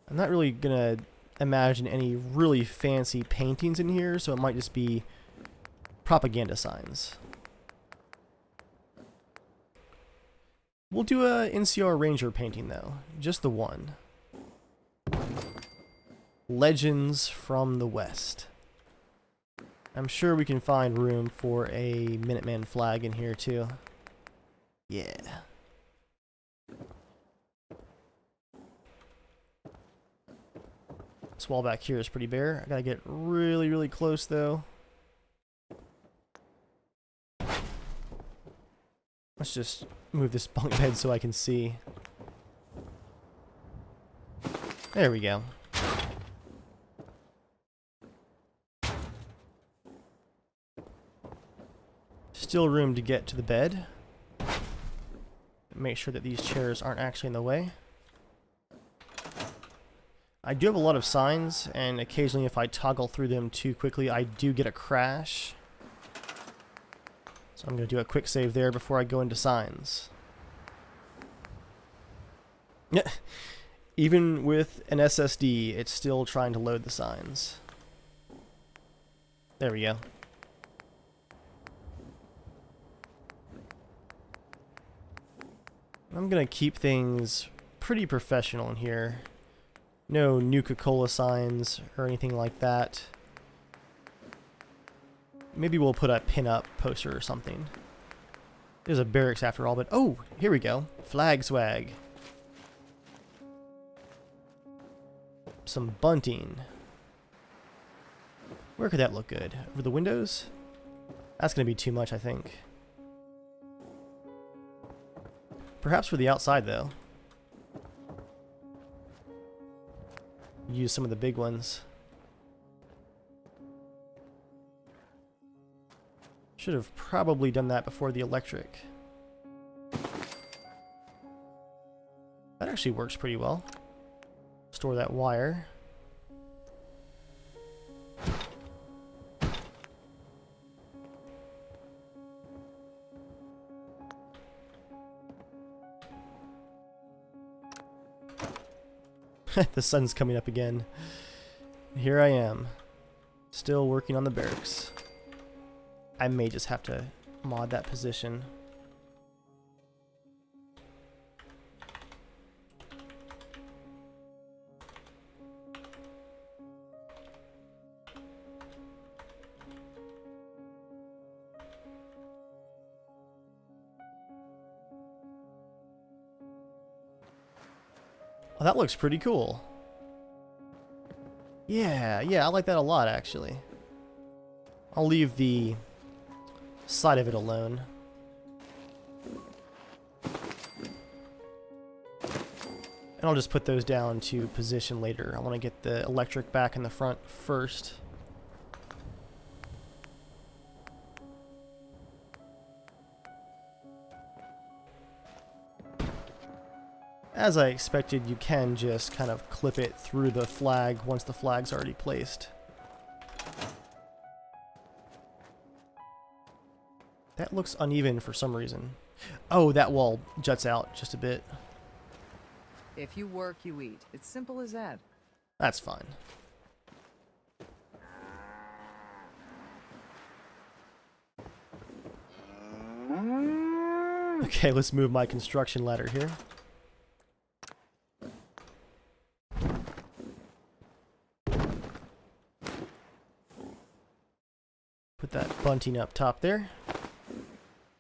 I'm not really going to imagine any really fancy paintings in here, so it might just be propaganda signs. We'll do a NCR Ranger painting though, just the one. Legends from the West. I'm sure we can find room for a Minuteman flag in here too. Yeah. This wall back here is pretty bare. I gotta get really, really close though. Let's just move this bunk bed so I can see. There we go. Still room to get to the bed. Make sure that these chairs aren't actually in the way. I do have a lot of signs, and occasionally if I toggle through them too quickly, I do get a crash. So I'm going to do a quick save there before I go into signs. Yeah, even with an SSD, it's still trying to load the signs. There we go. I'm going to keep things pretty professional in here. No Nuka-Cola signs or anything like that. Maybe we'll put a pin-up poster or something. There's a barracks after all, but oh, here we go. Flag swag. Some bunting. Where could that look good? Over the windows? That's going to be too much, I think. Perhaps for the outside, though. Use some of the big ones. Should have probably done that before the electric. That actually works pretty well. Store that wire. The sun's coming up again. Here I am, still working on the barracks. I may just have to mod that position. Oh, that looks pretty cool. Yeah, I like that a lot, actually. I'll leave the side of it alone. And I'll just put those down to position later. I want to get the electric back in the front first. As I expected, you can just kind of clip it through the flag once the flag's already placed. That looks uneven for some reason. Oh, that wall juts out just a bit. If you work, you eat. It's simple as that. That's fine. Okay, let's move my construction ladder here. Put that bunting up top there.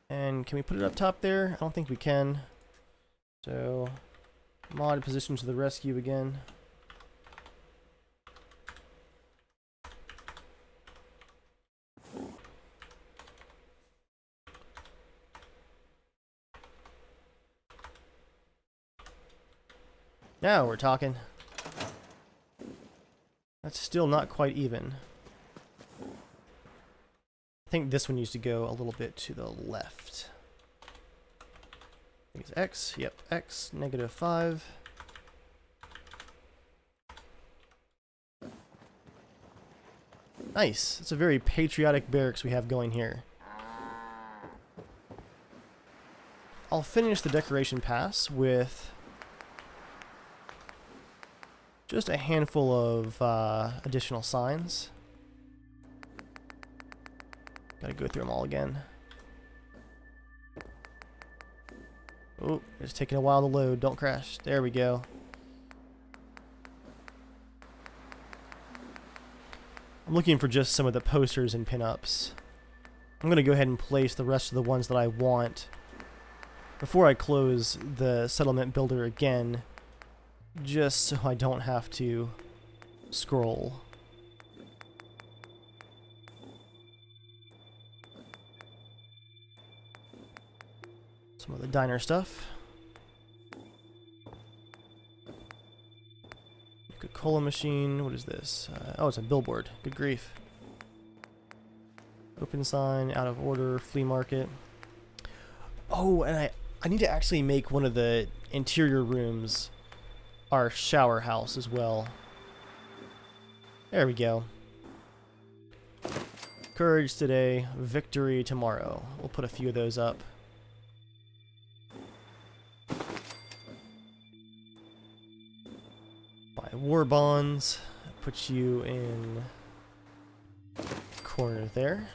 And can we put it up top there? I don't think we can. So, mod position to the rescue again. Now we're talking. That's still not quite even. I think this one needs to go a little bit to the left. I think it's X. Yep, X, -5. Nice. It's a very patriotic barracks we have going here. I'll finish the decoration pass with just a handful of additional signs. Gotta go through them all again. Oh, it's taking a while to load. Don't crash. There we go. I'm looking for just some of the posters and pinups. I'm gonna go ahead and place the rest of the ones that I want before I close the settlement builder again, just so I don't have to scroll. Some of the diner stuff. Coca-Cola machine. What is this? Oh, it's a billboard. Good grief. Open sign, out of order, flea market. Oh, and I need to actually make one of the interior rooms our shower house as well. There we go. Courage today, victory tomorrow. We'll put a few of those up. Buy war bonds. Put you in corner there.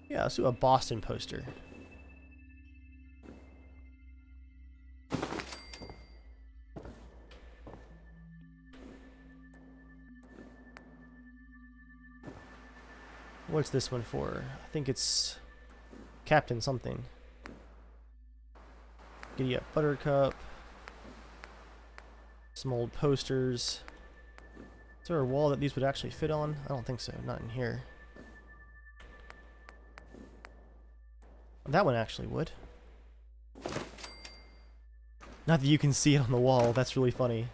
Yeah, let's do a Boston poster. What's this one for? I think it's Captain something. Giddy up Buttercup. Some old posters. Is there a wall that these would actually fit on? I don't think so. Not in here. That one actually would. Not that you can see it on the wall. That's really funny.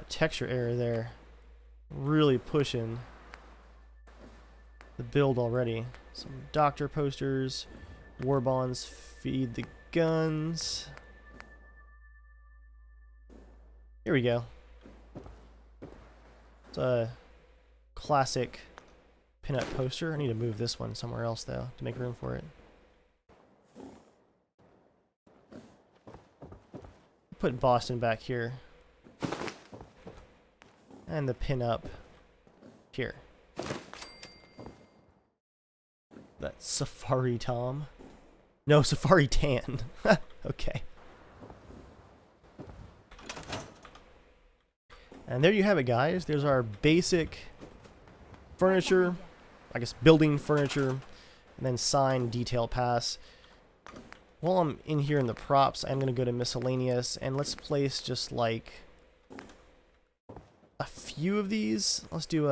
Texture error there. Really pushing the build already. Some doctor posters. War bonds. Feed the guns. Here we go. It's a classic pinup poster. I need to move this one somewhere else though to make room for it. Put Boston back here. And the pinup here. That Safari Tom. No, Safari Tan. Okay. And there you have it, guys. There's our basic furniture, I guess building furniture, and then sign detail pass. While I'm in here in the props, I'm going to go to miscellaneous, and let's place just like a few of these. Let's do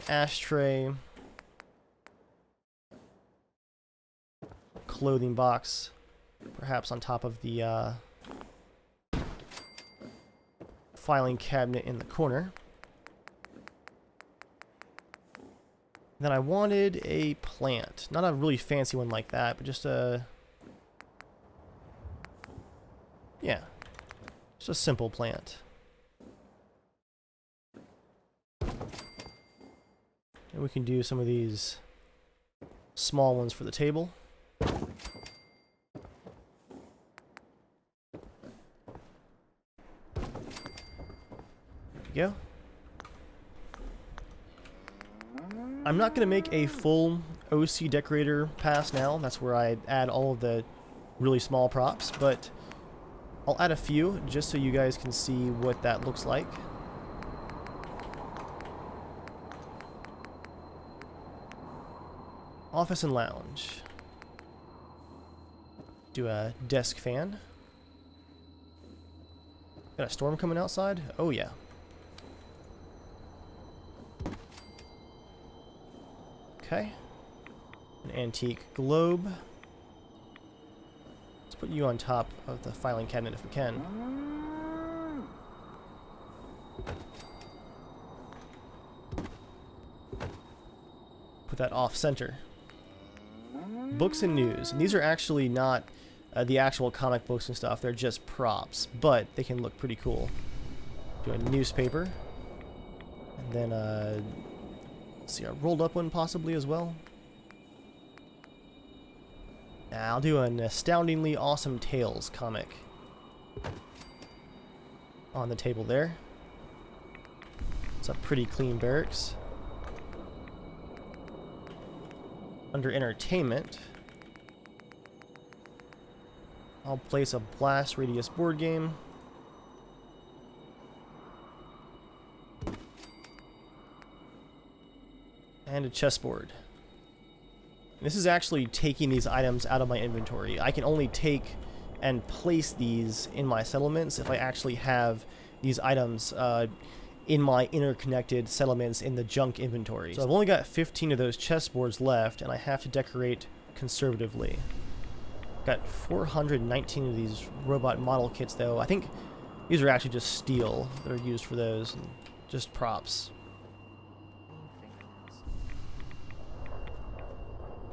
ashtray, clothing box, perhaps on top of the filing cabinet in the corner. Then I wanted a plant, not a really fancy one like that, but just a, yeah, just a simple plant. And we can do some of these small ones for the table. we go. I'm not going to make a full OC decorator pass now. That's where I add all of the really small props, but I'll add a few just so you guys can see what that looks like. Office and lounge. Do a desk fan. Got a storm coming outside? Oh yeah. Okay. An antique globe. Let's put you on top of the filing cabinet if we can. Put that off center. Books and news. And these are actually not the actual comic books and stuff. They're just props, but they can look pretty cool. Do a newspaper. And then, let's see, a rolled up one possibly as well. I'll do an Astoundingly Awesome Tales comic on the table there. It's a pretty clean barracks. Under entertainment, I'll place a blast radius board game. And a chessboard. This is actually taking these items out of my inventory. I can only take and place these in my settlements if I actually have these items in my interconnected settlements in the junk inventory. So I've only got 15 of those chessboards left, and I have to decorate conservatively. Got 419 of these robot model kits though. I think these are actually just steel that are used for those, and just props.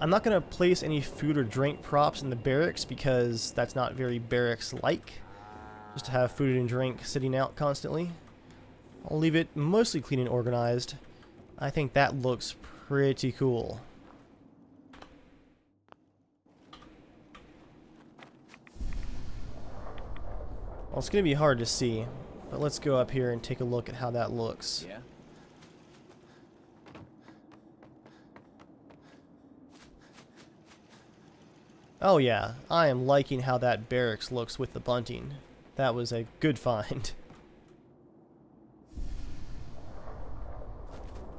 I'm not going to place any food or drink props in the barracks because that's not very barracks-like, just to have food and drink sitting out constantly. I'll leave it mostly clean and organized. I think that looks pretty cool. Well, it's going to be hard to see, but let's go up here and take a look at how that looks. Yeah. Oh yeah, I am liking how that barracks looks with the bunting. That was a good find.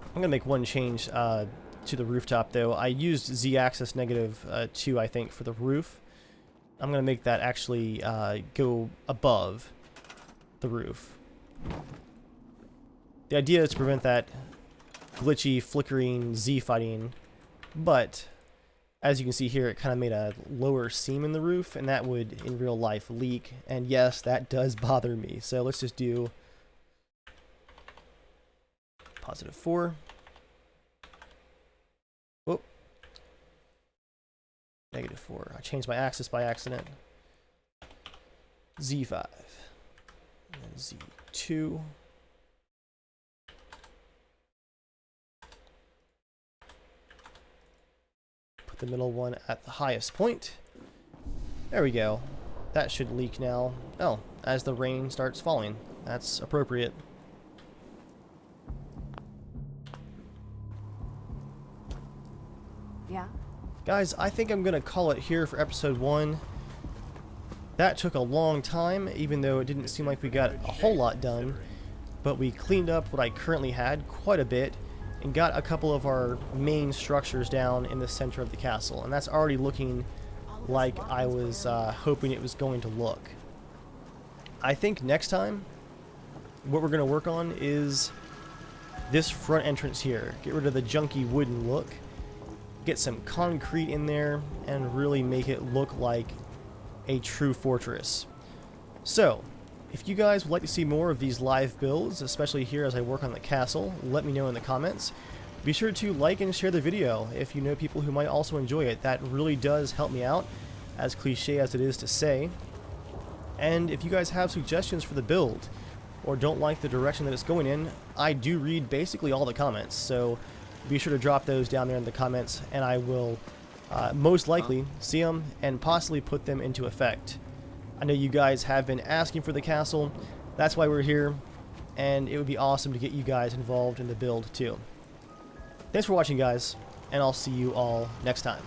I'm going to make one change to the rooftop though. I used Z-axis -2 I think for the roof. I'm going to make that actually go above the roof. The idea is to prevent that glitchy, flickering Z fighting, but as you can see here, it kind of made a lower seam in the roof, and that would, in real life, leak. And yes, that does bother me. So let's just do +4. Whoop. -4. I changed my axis by accident. Z5. And then Z2. Put the middle one at the highest point. There we go. That should leak now. Oh, as the rain starts falling. That's appropriate. Yeah? Guys, I think I'm going to call it here for episode 1. That took a long time, even though it didn't seem like we got a whole lot done. But we cleaned up what I currently had quite a bit, and got a couple of our main structures down in the center of the castle. And that's already looking like I was hoping it was going to look. I think next time, what we're going to work on is this front entrance here. Get rid of the junky wooden look. Get some concrete in there and really make it look like a true fortress. So, if you guys would like to see more of these live builds, especially here as I work on the castle, let me know in the comments. Be sure to like and share the video if you know people who might also enjoy it. That really does help me out, as cliche as it is to say. And if you guys have suggestions for the build, or don't like the direction that it's going in, I do read basically all the comments, so be sure to drop those down there in the comments, and I will most likely see them and possibly put them into effect. I know you guys have been asking for the castle, that's why we're here, and it would be awesome to get you guys involved in the build too. Thanks for watching, guys, and I'll see you all next time.